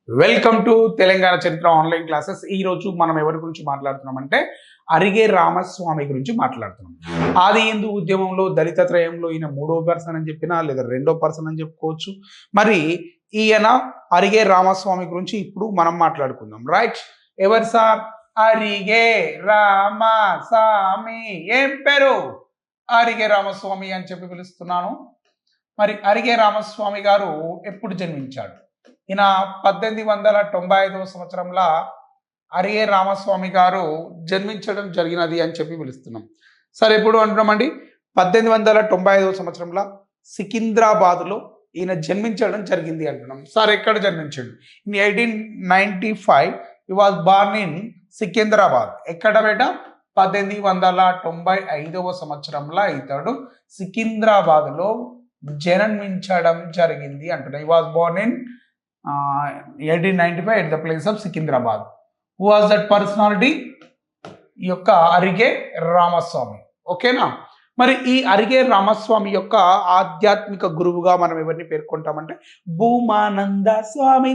Welcome to Telangana చరిత్ర online classes. ఈ రోజు మనం ఎవరి గురించి మాట్లాడుతున్నామంటే అరిగే రామస్వామి గురించి మాట్లాడుతున్నాం. ఆది హిందూ ఉద్యమంలో దళిత త్రయంలో ఈయన 3వ పర్సన్ అని చెప్పినా లేదా 2వ పర్సన్ అని చెప్పుకోవచ్చు. మరి ఈయన అరిగే రామస్వామి గురించి ఇప్పుడు మనం మాట్లాడుకుందాం. రైట్, ఎవరు సార్? అరిగే రామస్వామి. ఏం పేరు? అరిగే రామస్వామి అని చెప్పి పిలుస్తున్నాను. మరి అరిగే రామస్వామి గారు ఎప్పుడు జన్మించాడు? ఈయన 1895 సంవత్సరంలో అరిగే రామస్వామి గారు జన్మించడం జరిగినది అని చెప్పి పిలుస్తున్నాం. సరే, ఎప్పుడు అంటున్నామండి? 1895 సంవత్సరంలో సికింద్రాబాద్లో ఈయన జన్మించడం జరిగింది అంటున్నాం. సార్, ఎక్కడ జన్మించాడు? In 1895 he was born in Secunderabad. ఎక్కడ బేట? 1895 సంవత్సరంలో ఇతడు సికింద్రాబాద్లో జన్మించడం జరిగింది అంటున్నాం. he was born in 1895 at the place of Secunderabad. Who was that personality? ఈ యొక్క అరిగే రామస్వామి. ఓకేనా? మరి ఈ అరిగే రామస్వామి యొక్క ఆధ్యాత్మిక గురువుగా మనం ఎవరిని పేర్కొంటామంటే భూమానంద స్వామి.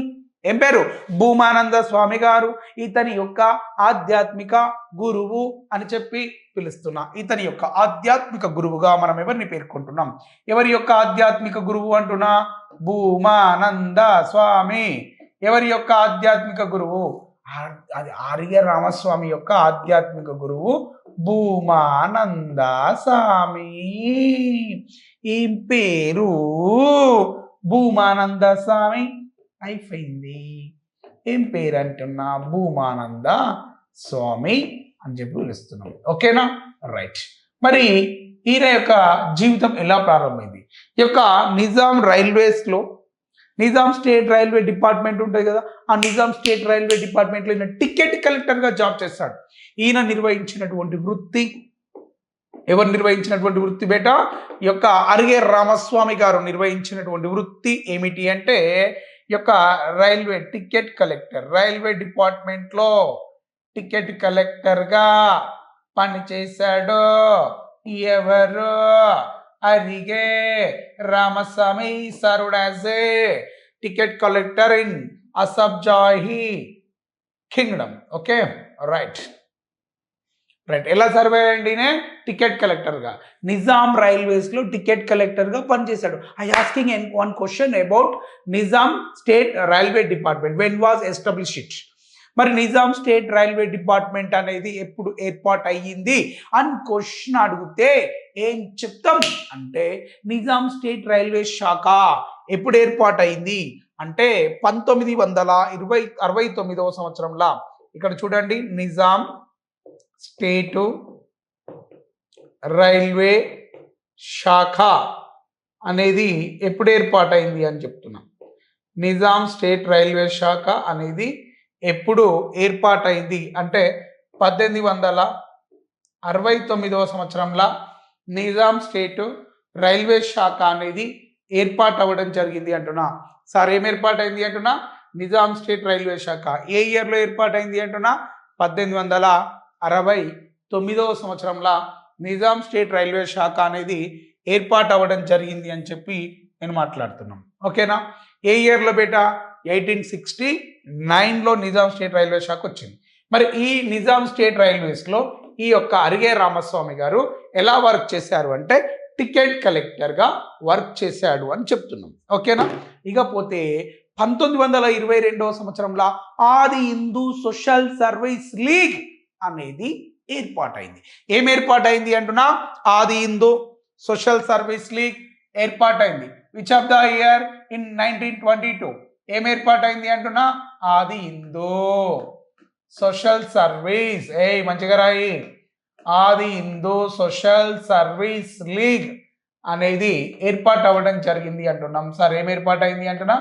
ఏం పేరు? భూమానంద స్వామి గారు ఇతని యొక్క ఆధ్యాత్మిక గురువు అని చెప్పి పిలుస్తున్నా. ఇతని యొక్క ఆధ్యాత్మిక గురువుగా మనం ఎవరిని పేర్కొంటున్నాం? ఎవరి యొక్క ఆధ్యాత్మిక గురువు అంటున్నా? భూమానంద స్వామి. ఎవరి యొక్క ఆధ్యాత్మిక గురువు? అది అరిగే రామస్వామి యొక్క ఆధ్యాత్మిక గురువు భూమానంద స్వామి. ఈ పేరు భూమానంద స్వామి అయిపోయింది. ఏం పేరు అంటున్నా? భూమానంద స్వామి అని చెప్పి పిలుస్తున్నాం. ఓకేనా? రైట్. మరి ఈయన యొక్క జీవితం ఎలా ప్రారంభమైంది? ఈ యొక్క నిజాం రైల్వేస్లో, నిజాం స్టేట్ రైల్వే డిపార్ట్మెంట్ ఉంటుంది కదా, ఆ నిజాం స్టేట్ రైల్వే డిపార్ట్మెంట్లో ఈయన టికెట్ కలెక్టర్గా జాబ్ చేస్తాడు. ఈయన నిర్వహించినటువంటి వృత్తి, ఎవరు నిర్వహించినటువంటి వృత్తి బేట? ఈ యొక్క అరిగే రామస్వామి గారు నిర్వహించినటువంటి వృత్తి ఏమిటి అంటే ఈ యొక్క రైల్వే టికెట్ కలెక్టర్. రైల్వే డిపార్ట్మెంట్లో టికెట్ కలెక్టర్గా పనిచేశాడు. ఎవరు? Arige Ramaswamy served as a ticket collector in Asaf Jahi Kingdom. Okay, right. ఎలా సర్వే అయ్యండినే? టికెట్ కలెక్టర్గా నిజాం రైల్వేస్లో టికెట్ కలెక్టర్గా పనిచేశాడు. I asking one question about Nizam state railway department. When was established? మరి నిజాం స్టేట్ రైల్వే డిపార్ట్మెంట్ అనేది ఎప్పుడు ఏర్పాటు అయ్యింది అని క్వశ్చన్ అడిగితే ఏం చెప్తాం అంటే నిజాం స్టేట్ రైల్వే శాఖ ఎప్పుడు ఏర్పాటు అయింది అంటే 1969 సంవత్సరంలో. ఇక్కడ చూడండి, నిజాం స్టేటు రైల్వే శాఖ అనేది ఎప్పుడు ఏర్పాటైంది అని చెప్తున్నాం. నిజాం స్టేట్ రైల్వే శాఖ అనేది ఎప్పుడు ఏర్పాటైంది అంటే 1869 సంవత్సరంలో నిజాం స్టేటు రైల్వే శాఖ అనేది ఏర్పాటు అవ్వడం జరిగింది అంటున్నా. సార్, ఏం ఏర్పాటైంది అంటున్నా? నిజాం స్టేట్ రైల్వే శాఖ ఏ ఇయర్లో ఏర్పాటైంది అంటున్నా? 1869 సంవత్సరంలో నిజాం స్టేట్ రైల్వే శాఖ అనేది ఏర్పాటు అవ్వడం జరిగింది అని చెప్పి నేను మాట్లాడుతున్నాం. ఓకేనా? ఏ ఇయర్లో బేట? 1869లో నిజాం స్టేట్ రైల్వే శాఖ వచ్చింది. మరి ఈ నిజాం స్టేట్ రైల్వేస్లో ఈ యొక్క అరిగే రామస్వామి గారు ఎలా వర్క్ చేశారు అంటే టికెట్ కలెక్టర్గా వర్క్ చేశాడు అని చెప్తున్నాం. ఓకేనా? ఇకపోతే 1922 సంవత్సరంలో ఆది హిందూ సోషల్ సర్వీస్ లీగ్ అనేది ఏర్పాటైంది. ఏం ఏర్పాటైంది అంటున్నా? Adi Hindu social service league ఏర్పాటైంది. Which of the year? In 1922. ఏం ఏర్పాటైంది అంటున్నా? Adi Hindu social service. మంచిగా రాయి. ఆది హిందూ సోషల్ సర్వీస్ లీగ్ అనేది ఏర్పాటు అవ్వడం జరిగింది అంటున్నాం. సార్, ఏం ఏర్పాటైంది అంటున్నా?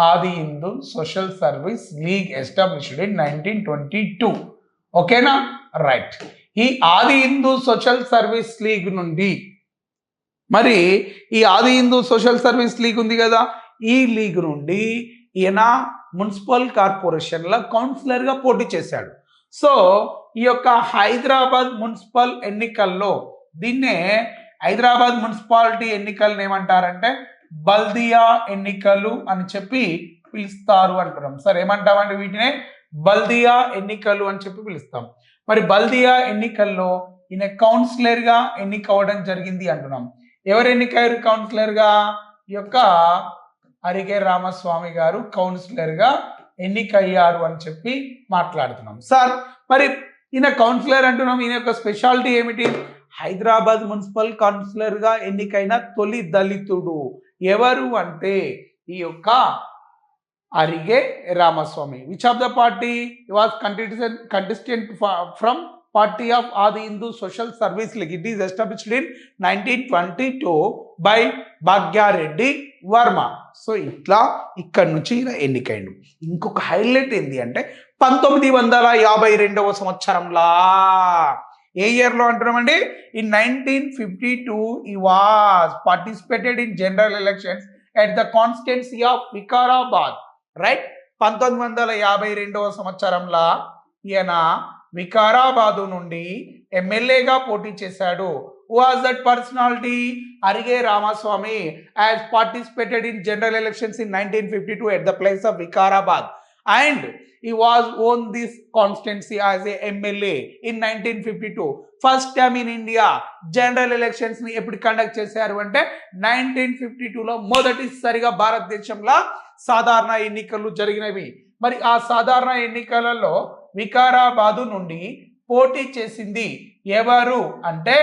Adi Hindu social service league established in 1922. ఓకేనా? రైట్. ఈ ఆది హిందూ సోషల్ సర్వీస్ లీగ్ నుండి మరి ఈ ఆది హిందూ సోషల్ సర్వీస్ లీగ్ ఉంది కదా, ఈ లీగ్ నుండి ఈయన మున్సిపల్ కార్పొరేషన్లో కౌన్సిలర్గా పోటీ చేశాడు. సో ఈ యొక్క హైదరాబాద్ మున్సిపల్ ఎన్నికల్లో దీన్నే హైదరాబాద్ మున్సిపాలిటీ ఎన్నికలను ఏమంటారంటే బల్దియా ఎన్నికలు అని చెప్పి పిలుస్తారు అంటున్నాం. సరే ఏమంటామండి వీటినే బల్దియా ఎన్నికలు అని చెప్పి పిలుస్తాం. మరి బల్దియా ఎన్నికల్లో ఈయన కౌన్సిలర్ గా ఎన్నికవడం జరిగింది అంటున్నాం. ఎవరు ఎన్నికయ్యారు కౌన్సిలర్ గా? ఈ యొక్క అరిగే రామస్వామి గారు కౌన్సిలర్ గా ఎన్నికయ్యారు అని చెప్పి మాట్లాడుతున్నాం. సార్ మరి ఈయన కౌన్సిలర్ అంటున్నాం, ఈయన యొక్క స్పెషాలిటీ ఏమిటి? హైదరాబాద్ మున్సిపల్ కౌన్సిలర్ గా ఎన్నికైన తొలి దళితుడు ఎవరు అంటే ఈ యొక్క అరిగే Ramaswamy. Which of the party was contestant from party of ఆది Hindu social service league. It is established in 1922 by Bhagya Reddy Varma. So ఇట్లా ఇక్కడ నుంచి ఎన్నికైండు. ఇంకొక హైలైట్ ఏంటి అంటే 1952 సంవత్సరంలా, ఏ ఇయర్లో అంటున్నామండి? ఇన్ 1952 ఈ was participated in general elections at the constituency of Vikarabad. Right, 1952 సంవత్సరంలో ఈయన వికారాబాదు నుండి ఎమ్మెల్యేగా పోటీ చేశాడు. Who was that personality? Arige Ramaswamy has participated in general elections in 1952 at the place of Vikarabad, and he was won this constituency as a MLA in 1952. First time in India general elections ni epudu conduct chesaru ante 1952 లో మొదటిసారిగా భారతదేశంలో సాధారణ ఎన్నికలు జరిగినవి. మరి ఆ సాధారణ ఎన్నికలలో వికారాబాదు నుండి పోటీ చేసింది ఎవరు అంటే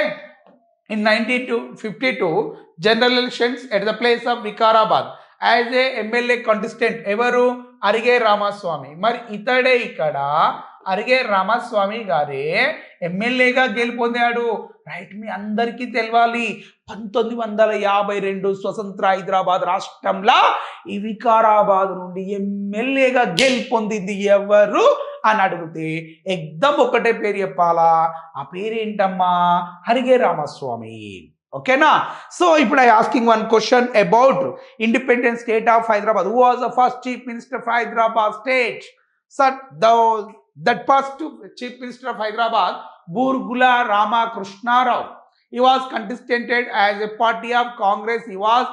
in 1952 general elections at the place of Vikarabad as a MLA contestant ఎవరు? అరిగే రామస్వామి. మరి ఇతడే ఇక్కడ అరిగే రామస్వామి గారే ఎమ్మెల్యేగా గెలుపొందాడు. రైట్, మీ అందరికీ తెలవాలి 1952 స్వతంత్ర హైదరాబాద్ రాష్ట్రంలో ఈ వికారాబాద్ నుండి ఎమ్మెల్యేగా గెలుపొందింది ఎవరు అని అడిగితే ఎగ్దమ్ ఒకటే పేరు చెప్పాలా, ఆ పేరేంటమ్మా? అరిగే రామస్వామి. ఓకేనా? సో ఇప్పుడు I asking one question about independent state of Hyderabad. Who was the first chief minister of Hyderabad state? Sir that first chief minister of Hyderabad, Burgula Ramakrishna Rao. He was contested as a party of Congress. He was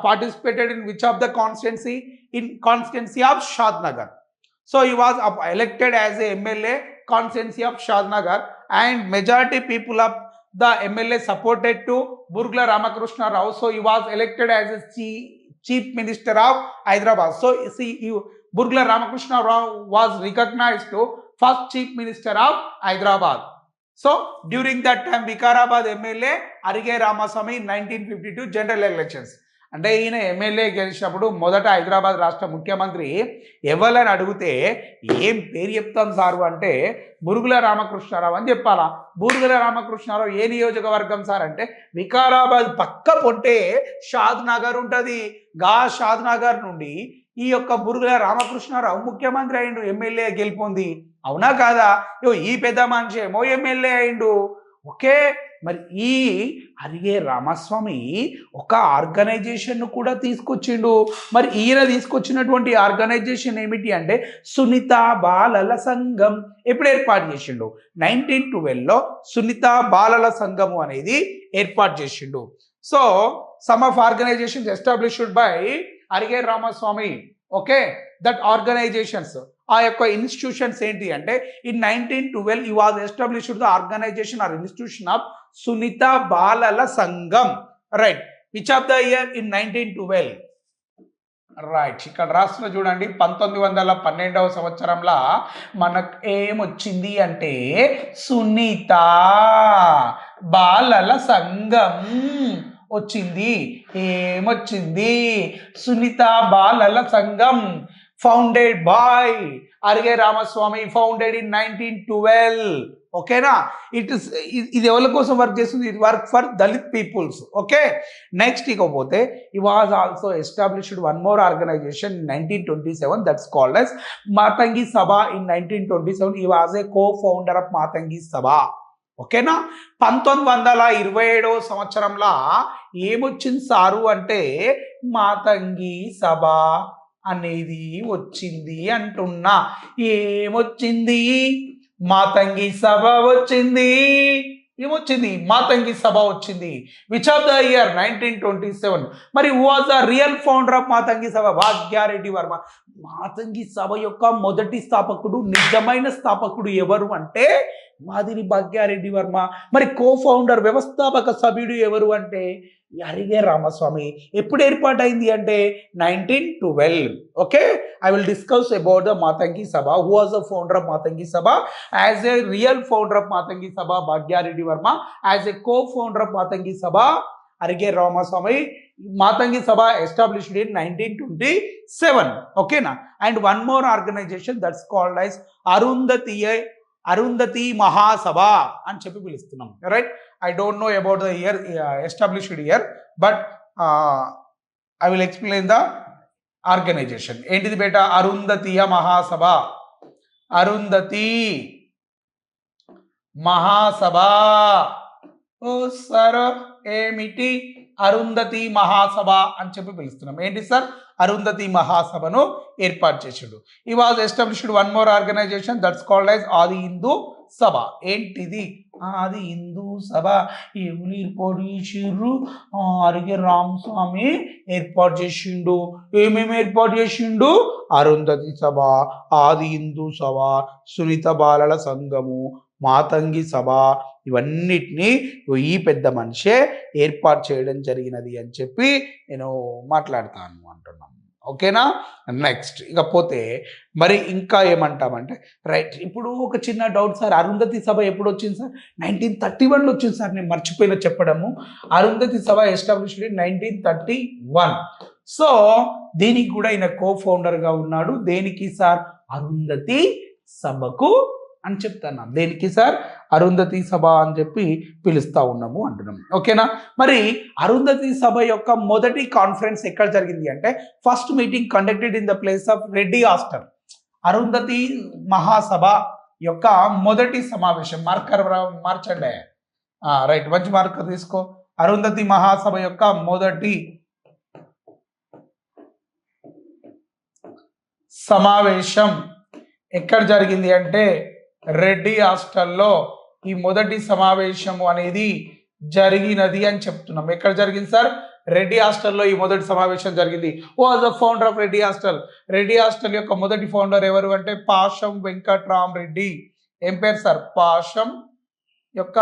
participated in which of the constituency? In constituency of Shadnagar. So he was elected as a MLA constituency of Shadnagar, and majority people of the MLA supported to Burgula Ramakrishna Rao. So he was elected as a chief minister of Hyderabad. So see, Burgula Ramakrishna Rao was recognized to first chief minister of Hyderabad. So during that time Vikarabad MLA Arige Ramaswamy in 1952 general elections. అంటే ఈయన MLA గెలిచినప్పుడు మొదట హైదరాబాద్ రాష్ట్ర ముఖ్యమంత్రి ఎవరని అడిగితే ఏం పేరు చెప్తాం సారు అంటే బురుగుల రామకృష్ణారావు అని చెప్పాలా. బురుగుల రామకృష్ణారావు ఏ నియోజకవర్గం సార్ అంటే వికారాబాద్ పక్క పొంటే షాద్ నగర్ ఉంటుంది. గా షాద్ నగర్ నుండి ఈ యొక్క బురుగుల రామకృష్ణారావు ముఖ్యమంత్రి అయిండు, ఎమ్మెల్యే గెలుపొంది. అవునా కాదా? ఈ పెద్ద మనిషి ఏమో ఎమ్మెల్యే అయిండు. ఓకే, మరి ఈ అరిగే రామస్వామి ఒక ఆర్గనైజేషన్ కూడా తీసుకొచ్చిండు. మరి ఈయన తీసుకొచ్చినటువంటి ఆర్గనైజేషన్ ఏమిటి అంటే సునీత బాలల సంఘం. ఎప్పుడు ఏర్పాటు చేసిండు? 1912లో సునీత బాలల సంఘము అనేది ఏర్పాటు చేసిండు. So some of organizations established by Arige Ramaswamy. Okay, that organizations, ఆ యొక్క ఇన్స్టిట్యూషన్స్ ఏంటి అంటే in 1912 he was established the organization or institution of Sunitha Balala Sangham. Right, which of the year? In 1912. Right, ఇక్కడ రాస్తున్న చూడండి 1912 సంవత్సరంలో మనకు ఏమొచ్చింది అంటే సునీత బాలల సంఘం వచ్చింది. ఏమొచ్చింది? Sunitha Balala Sangham founded by Arige Ramaswamy, founded in 1912. ఓకేనా? ఇది ఎవరి కోసం వర్క్ చేస్తుంది? ఇది work for Dalit peoples. Okay, next ఇకపోతే he was also established one more organization in 1927 that's called as Matangi Sabha. In 1927 he was a co founder of Matangi Sabha. ఓకేనా? 1927 సంవత్సరంలో ఏమొచ్చింది సారు అంటే మాతంగి సభ అనేది వచ్చింది అంటున్నా. ఏమొచ్చింది? మాతంగి సభ వచ్చింది. ఏమొచ్చింది? మాతంగి సభ వచ్చింది. Which of the year? 1927. మరి who was the real founder of Matangi Sabha? Bhagya Reddy Varma. Matangi సభ యొక్క మొదటి స్థాపకుడు, నిజమైన స్థాపకుడు ఎవరు అంటే మాదిరి భాగ్యారెడ్డి వర్మ. మరి కో ఫౌండర్, వ్యవస్థాపక సభ్యుడు ఎవరు అంటే అరిగే రామస్వామి. ఎప్పుడు ఏర్పాటైంది అంటే 1912. Okay, I will discuss about the Matangi Sabha. Who was the founder of Matangi Sabha? As a real founder of Matangi Sabha Bhagya Reddy Varma. As a co founder of Matangi Sabha Arige Ramaswamy. Matangi Sabha established in 1927. ఓకేనా? And one more organization that's called as Arundhati Mahasabha అని చెప్పి పిలుస్తున్నాం. Right, I don't know about the year established year, but I will explain the organisation. ఏంటిది బేట? అరుంధతీయ మహాసభ. అరుంధతి మహాసభ. ఓ sir, ఏమిటి అరుంధతి మహాసభ అని చెప్పి పిలుస్తున్నాం? ఏంటి సార్? అరుంధతి మహాసభను ఏర్పాటు చేసాడు. He was established one more organization that's called as Adi Hindu సభ. ఏంటిది? ఆది హిందూ సభ. ఎవరు ఏర్పాటు చేసిండ్రు? అరిగే రామస్వామి ఏర్పాటు చేసిండు. ఏమేమి ఏర్పాటు చేసిండు? అరుంధతి సభ, ఆది హిందూ సభ, సునీత బాలల సంఘము, మాతంగి సభ, ఇవన్నిటినీ ఈ పెద్ద మనిషే ఏర్పాటు చేయడం జరిగినది అని చెప్పి నేను మాట్లాడతాను అంటున్నాను. ఓకేనా? నెక్స్ట్ ఇకపోతే మరి ఇంకా ఏమంటామంటే, రైట్, ఇప్పుడు ఒక చిన్న డౌట్ సార్, అరుంధతి సభ ఎప్పుడు వచ్చింది సార్? 1931లో వచ్చింది సార్. నేను మర్చిపోయిన చెప్పడము. అరుంధతి సభ ఎస్టాబ్లిష్డ్ ఇన్ 1931. సో దీనికి కూడా ఈయన కో ఫౌండర్గా ఉన్నాడు. దేనికి సార్? అరుంధతి సభకు అని చెప్తాను. దేనికి సార్? అరుంధతి సభ అని చెప్పి పిలుస్తా ఉన్నాము అంటున్నాం. ఓకేనా? మరి అరుంధతి సభ యొక్క మొదటి కాన్ఫరెన్స్ ఎక్కడ జరిగింది అంటే, first meeting conducted in the place of Reddy hostel. Arundhati Mahasabha యొక్క మొదటి సమావేశం. మార్చండి. రైట్, మంచి మార్కర్ తీసుకో. అరుంధతి మహాసభ యొక్క మొదటి సమావేశం ఎక్కడ జరిగింది అంటే రెడ్డి హాస్టల్లో ఈ మొదటి సమావేశము అనేది జరిగినది అని చెప్తున్నాం. ఎక్కడ జరిగింది సార్? రెడ్డి హాస్టల్లో ఈ మొదటి సమావేశం జరిగింది. Who was the founder of Reddy hostel? Reddy hostel యొక్క మొదటి ఫౌండర్ ఎవరు అంటే పాషం వెంకట్రామరెడ్డి. ఏం పేరు సార్? పాషం యొక్క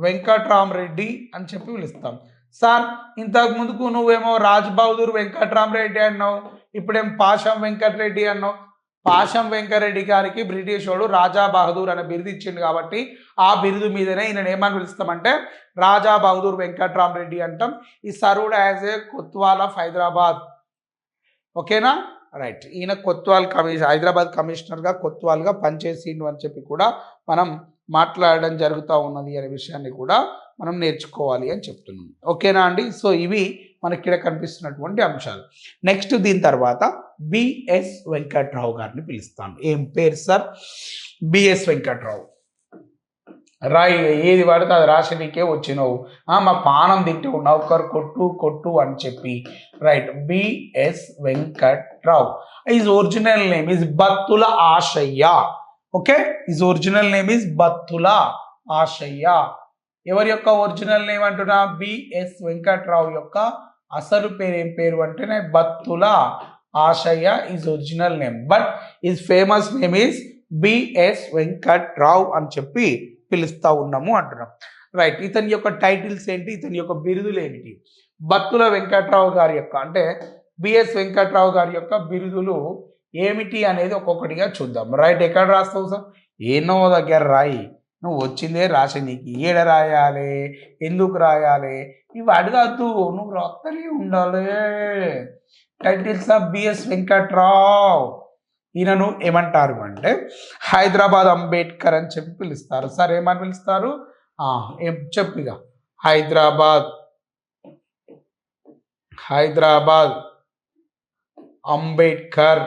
వెంకట్రామరెడ్డి అని చెప్పి పిలుస్తాం. సార్, ఇంతకు ముందుకు నువ్వేమో రాజ్ బహదూర్ వెంకట్రామరెడ్డి అన్నావు, ఇప్పుడేం పాషం వెంకటరెడ్డి అన్నావు. పాషం వెంకరెడ్డి గారికి బ్రిటిష్ వాడు రాజా బహదూర్ అనే బిరుదు ఇచ్చిండు కాబట్టి ఆ బిరుదు మీదనే ఈయన ఏమని పిలుస్తామంటే రాజా బహదూర్ వెంకట్రామరెడ్డి అంటాం. ఈ served as a Kotwal of Hyderabad. ఓకేనా? రైట్, ఈయన కొత్వాల్ హైదరాబాద్ కమిషనర్గా కొత్వాల్గా పనిచేసిండు అని చెప్పి కూడా మనం మాట్లాడడం జరుగుతూ ఉన్నది అనే విషయాన్ని కూడా మనం నేర్చుకోవాలి అని చెప్తున్నాం. ఓకేనా అండి? సో ఇవి మనకి ఇక్కడ కనిపిస్తున్నటువంటి అంశాలు. నెక్స్ట్ దీని తర్వాత బిఎస్ వెంకట్రావు గారిని పిలుస్తాను. ఏం పేరు సార్? బిఎస్ వెంకట్రావు. రాయి, ఏది పడితే అది రాసినికే వచ్చినావు, మా పానం తింటే నౌకర్ కొట్టు అని చెప్పి. Right, BS Venkatrao. His original name is Battula Ashayya. Okay, his original name is Battula Ashayya. ఎవరి యొక్క ఒరిజినల్ నేమ్ అంటున్నా? బిఎస్ వెంకట్రావు యొక్క అసలు పేరు ఏం పేరు అంటేనే Battula Ashayya is original name, but his famous name is BS Venkatrao అని చెప్పి పిలుస్తా ఉన్నాము అంటున్నాం. రైట్, ఇతని యొక్క టైటిల్స్ ఏంటి? ఇతని యొక్క బిరుదులు ఏమిటి? బత్తుల వెంకట్రావు గారి యొక్క అంటే బిఎస్ వెంకట్రావు గారి యొక్క బిరుదులు ఏమిటి అనేది ఒక్కొక్కటిగా చూద్దాం. రైట్, ఎక్కడ రాస్తావు సార్? ఏనో దగ్గర రాయి. నువ్వు వచ్చిందే రాసి, నీకు ఏడ రాయాలి, ఎందుకు రాయాలి, ఇవి అడగద్దు, నువ్వు రాస్తూనే ఉండాలి. Titles of BS Venkatrao. ఈయనను ఏమంటారు అంటే హైదరాబాద్ అంబేద్కర్ అని చెప్పి పిలుస్తారు. సార్ ఏమని పిలుస్తారు? ఏం చెప్పిగా? హైదరాబాద్ అంబేద్కర్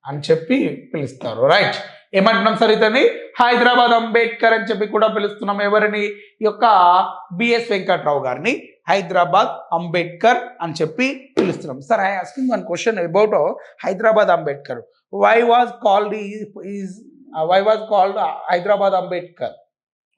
అని చెప్పి పిలుస్తారు. రైట్, ఏమంటున్నాం సార్? ఇతన్ని హైదరాబాద్ అంబేద్కర్ అని చెప్పి కూడా పిలుస్తున్నాం. ఎవరిని? ఈ యొక్క బిఎస్ వెంకట్రావు గారిని హైదరాబాద్ అంబేద్కర్ అని చెప్పి పిలుస్తున్నాం. Sir I asking one question about Hyderabad Ambedkar. Why was called Hyderabad Ambedkar?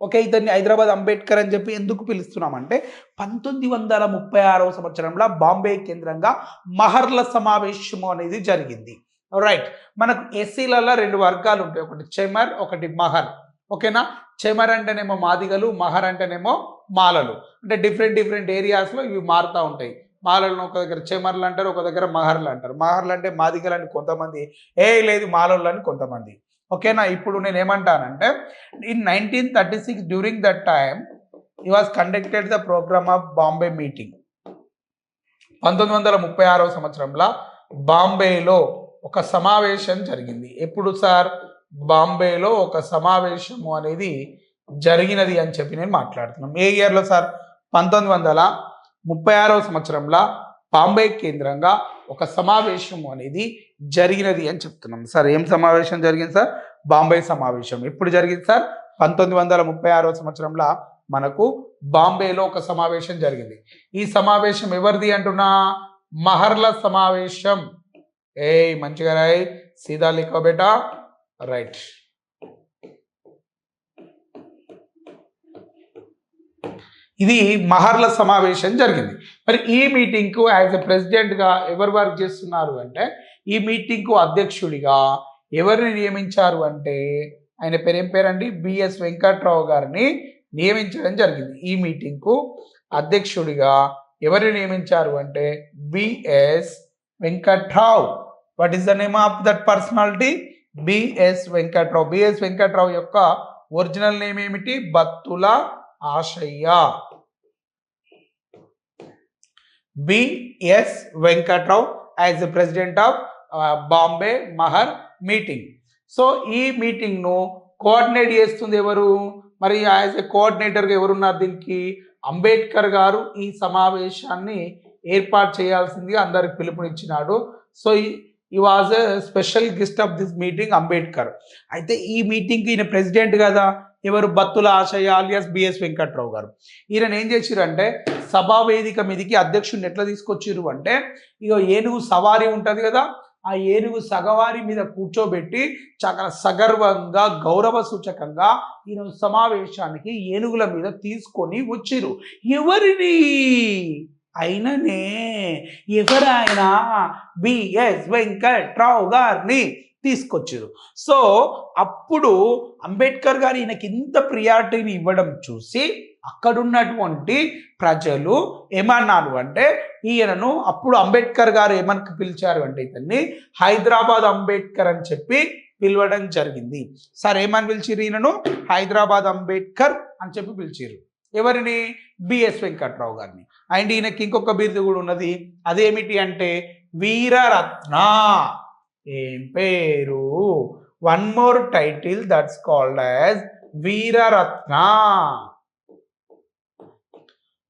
Okay, ఇతన్ని హైదరాబాద్ అంబేద్కర్ అని చెప్పి ఎందుకు పిలుస్తున్నామంటే 1936వ సంవత్సరంలో బాంబే కేంద్రంగా మహర్ల సమావేశము అనేది జరిగింది. రైట్, మనకు ఎస్సీలలో 2 వర్గాలు ఉంటాయి, ఒకటి చెమర్, ఒకటి మహర్. ఓకేనా, చెమర్ అంటేనేమో మాదిగలు, మహర్ అంటేనేమో మాలలు. అంటే డిఫరెంట్ ఏరియాస్లో ఇవి మారుతూ ఉంటాయి. మాలలను ఒక దగ్గర చెమర్లు అంటారు, ఒక దగ్గర మహర్లు అంటారు. మహర్లు అంటే మాదిగలు అని కొంతమంది, లేదు మాలలు అని కొంతమంది. ఓకేనా, ఇప్పుడు నేను ఏమంటానంటే in 1936 during that time he was conducted the program of Bombay meeting. 1936వ సంవత్సరంలో బాంబేలో ఒక సమావేశం జరిగింది. ఎప్పుడు సార్? బాంబేలో ఒక సమావేశము అనేది జరిగినది అని చెప్పి నేను మాట్లాడుతున్నాను. ఏ ఇయర్లో సార్? 1936వ సంవత్సరంలో బాంబే కేంద్రంగా ఒక సమావేశం అనేది జరిగినది అని చెప్తున్నాం. సార్ ఏం సమావేశం జరిగింది సార్? బాంబే సమావేశం. ఎప్పుడు జరిగింది సార్? 1936వ సంవత్సరంలో మనకు బాంబేలో ఒక సమావేశం జరిగింది. ఈ సమావేశం ఎవరిది అంటున్నా? మహర్ల సమావేశం. మంచిగా రాయ్, సీదా లిఖో బేటా. రైట్, ఇది మహర్ల సమావేశం జరిగింది. మరి ఈ మీటింగ్కు యాజ్ ఎ ప్రెసిడెంట్గా ఎవరు వర్క్ చేస్తున్నారు అంటే, ఈ మీటింగ్కు అధ్యక్షుడిగా ఎవరిని నియమించారు అంటే, ఆయన పేరు ఏం పేరండి? బిఎస్ వెంకట్రావు గారిని నియమించడం జరిగింది. ఈ మీటింగ్కు అధ్యక్షుడిగా ఎవరిని నియమించారు అంటే BS Venkatrao. What is the name of that personality? BS Venkatrao. BS Venkatrao యొక్క ఒరిజినల్ నేమ్ ఏమిటి? Battula Ashayya. BS Venkatrao as the president of Bombay Mahar meeting. So ఈ మీటింగ్ను కోఆర్డినేట్ చేస్తుంది ఎవరు? మరి యాజ్ ఎ కోఆర్డినేటర్గా ఎవరున్నారు దీనికి? అంబేద్కర్ గారు ఈ సమావేశాన్ని ఏర్పాటు చేయాల్సిందిగా అందరికి పిలుపునిచ్చినాడు. సో ఈ was a special guest of this meeting, Ambedkar. అయితే ఈ మీటింగ్కి ఈయన ప్రెసిడెంట్ కదా, ఎవరు? బత్తుల ఆశయ్య అలియాస్ బిఎస్ వెంకట్రావు గారు. ఈయన ఏం చేసిరంటే సభా వేదిక మీదకి అధ్యక్షుడిని ఎట్లా తీసుకొచ్చిర్రు అంటే, ఇక ఏనుగు సవారీ ఉంటుంది కదా, ఆ ఏనుగు సగవారి మీద కూర్చోబెట్టి చాలా సగర్వంగా గౌరవ సూచకంగా ఈయన సమావేశానికి ఏనుగుల మీద తీసుకొని వచ్చిర్రు. ఎవరిని? అయిననే. ఎవరైనా? బిఎస్ వెంకట్రావు గారిని తీసుకొచ్చారు. సో అప్పుడు అంబేద్కర్ గారు ఈయనకి ఇంత ప్రియారిటీని ఇవ్వడం చూసి అక్కడున్నటువంటి ప్రజలు ఏమన్నారు అంటే, ఈయనను అప్పుడు అంబేద్కర్ గారు ఏమని పిలిచారు అంటే ఇతన్ని హైదరాబాద్ అంబేద్కర్ అని చెప్పి పిలవడం జరిగింది. సార్ ఏమని పిలిచిరు? ఈయనను హైదరాబాద్ అంబేద్కర్ అని చెప్పి పిలిచిరు. ఎవరిని? బిఎస్ వెంకట్రావు గారిని. అండ్ ఈయనకి ఇంకొక బిరుదు కూడా ఉన్నది, అదేమిటి అంటే వీరరత్న. ఏం పేరు? One more title that's called as Veeraratna.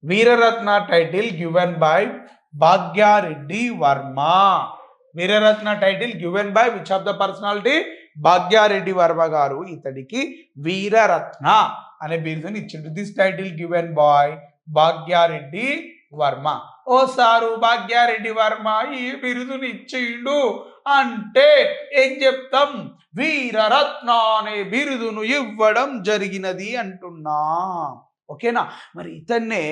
Veeraratna title given by Bhagya Reddy Varma. Veeraratna title given by which of the personality? Bhagya Reddy Varma గారు ఇతడికి వీరరత్న అనే బిరుదుని ఇచ్చిండు. This title given by Bhagya Reddy Varma. ఓ సారు, భాగ్యారెడ్డి వర్మ ఈ బిరుదుని ఇచ్చిండు అంటే ఏం చెప్తాం? వీరరత్న అనే బిరుదును ఇవ్వడం జరిగినది అంటున్నా. ఓకేనా? మరి ఇతన్నే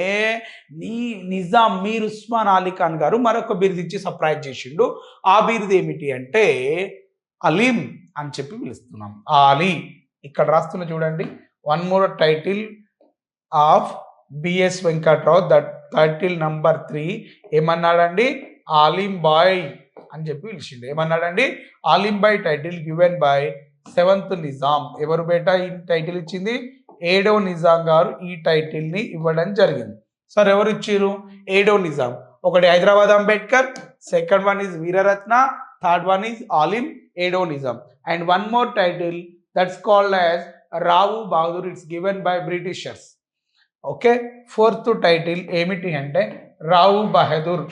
నిజాం మీర్ ఉస్మాన్ అలీ ఖాన్ గారు మరొక బిరుదు ఇచ్చి సర్ప్రైజ్ చేసిండు. ఆ బిరుదు ఏమిటి అంటే అలీం అని చెప్పి పిలుస్తున్నాం. ఆలీ ఇక్కడ రాస్తున్నా చూడండి. One more title of BS Venkatrao, that title number 3 ఏమన్నాడండి? ఆలిం బాయ్ అని చెప్పి పిలిచిండు. ఏమన్నాడండి? Alim Bhai title given by 7th Nizam. ఎవరు బేటా ఈ టైటిల్ ఇచ్చింది? 7వ నిజాం గారు ఈ టైటిల్ ని ఇవ్వడం జరిగింది. సార్ ఎవరు ఇచ్చిరు? 7వ నిజాం. ఒకటి Hyderabad Ambedkar, second one is Veeraratna, third one is Alim, 7వ Nizam. And one more title that's called as Rao Bahadur. It's given by britishers. Okay, 4th title ఏమిటి అంటే రావు బహదూర్.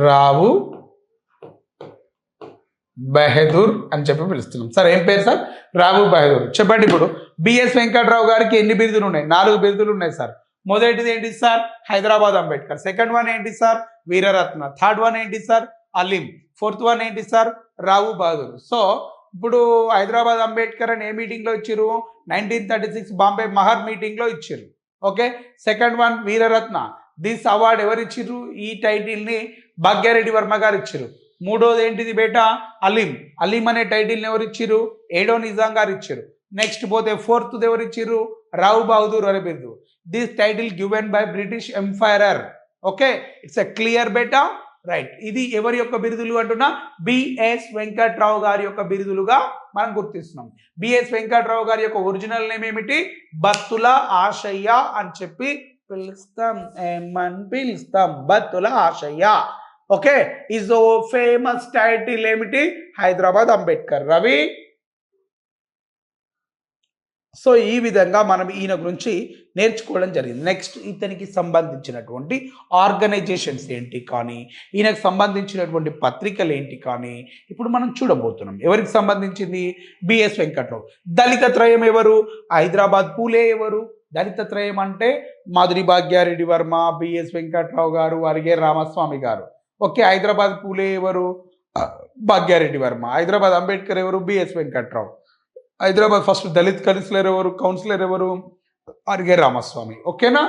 రావు బహదూర్ అని చెప్పి పిలుస్తున్నాం. సార్ ఏం పేరు సార్? రావు బహదూర్. చెప్పండి ఇప్పుడు బిఎస్ వెంకట్రావు గారికి ఎన్ని బిరుదులు ఉన్నాయి? 4 బిరుదులు ఉన్నాయి సార్. మొదటిది ఏంటి sir? Hyderabad Ambedkar. Second one ఏంటి సార్? వీరరత్న. థర్డ్ వన్ ఏంటి సార్? అలీం. ఫోర్త్ వన్ ఏంటి సార్? రావు బహదూర్. సో ఇప్పుడు హైదరాబాద్ అంబేద్కర్ అని ఏ మీటింగ్ లో ఇచ్చారు? 1936 బాంబే మహర్ మీటింగ్ లో ఇచ్చారు. Okay. Second one Veeraratna. This award ఎవరు ఇచ్చిర్రు? ఈ టైటిల్ ని భాగ్యారెడ్డి వర్మ గారు ఇచ్చారు. మూడోది ఏంటిది బేటా? అలీం. అలీం అనే టైటిల్ ని ఎవరు ఇచ్చిర్రు? ఏడో నిజాం గారు ఇచ్చారు. నెక్స్ట్ పోతే ఫోర్త్ ఎవరు ఇచ్చిర్రు? రావు బహదూర్ అనే బిరుదు. This title given by British emperor. Okay, it's a clear beta. Right. ఇది ఎవరి యొక్క బిరుదులు అంటున్నా? బిఎస్ వెంకట్రావు గారి యొక్క బిరుదులుగా మనం గుర్తిస్తున్నాం. బిఎస్ వెంకట్రావు గారి యొక్క ఒరిజినల్ నేమ్ ఏమిటి? బత్తుల ఆశయ్య అని చెప్పి పిలుస్తాం. ఏమని పిలుస్తాం? బత్తుల ఆశయ్య. ఓకే. ఈజ్ ఓ ఫేమస్ టైటిల్ ఏమిటి? హైదరాబాద్ అంబేద్కర్. రవి. సో ఈ విధంగా మనం ఈయన గురించి నేర్చుకోవడం జరిగింది. నెక్స్ట్ ఇతనికి సంబంధించినటువంటి ఆర్గనైజేషన్స్ ఏంటి కానీ, ఈయనకు సంబంధించినటువంటి పత్రికలు ఏంటి కానీ ఇప్పుడు మనం చూడబోతున్నాం. ఎవరికి సంబంధించింది? బిఎస్ వెంకట్రావు. దళిత త్రయం ఎవరు? హైదరాబాద్ పూలే ఎవరు? దళిత త్రయం అంటే మాధురి భాగ్యారెడ్డి వర్మ, బిఎస్ వెంకట్రావు గారు, అరిగే రామస్వామి గారు. ఓకే. హైదరాబాద్ పూలే ఎవరు? భాగ్యారెడ్డి వర్మ. హైదరాబాద్ అంబేద్కర్ ఎవరు? BS Venkatrao. Hyderabad first Dalit councillor ఎవరు? అరిగే రామస్వామి. ఓకేనా?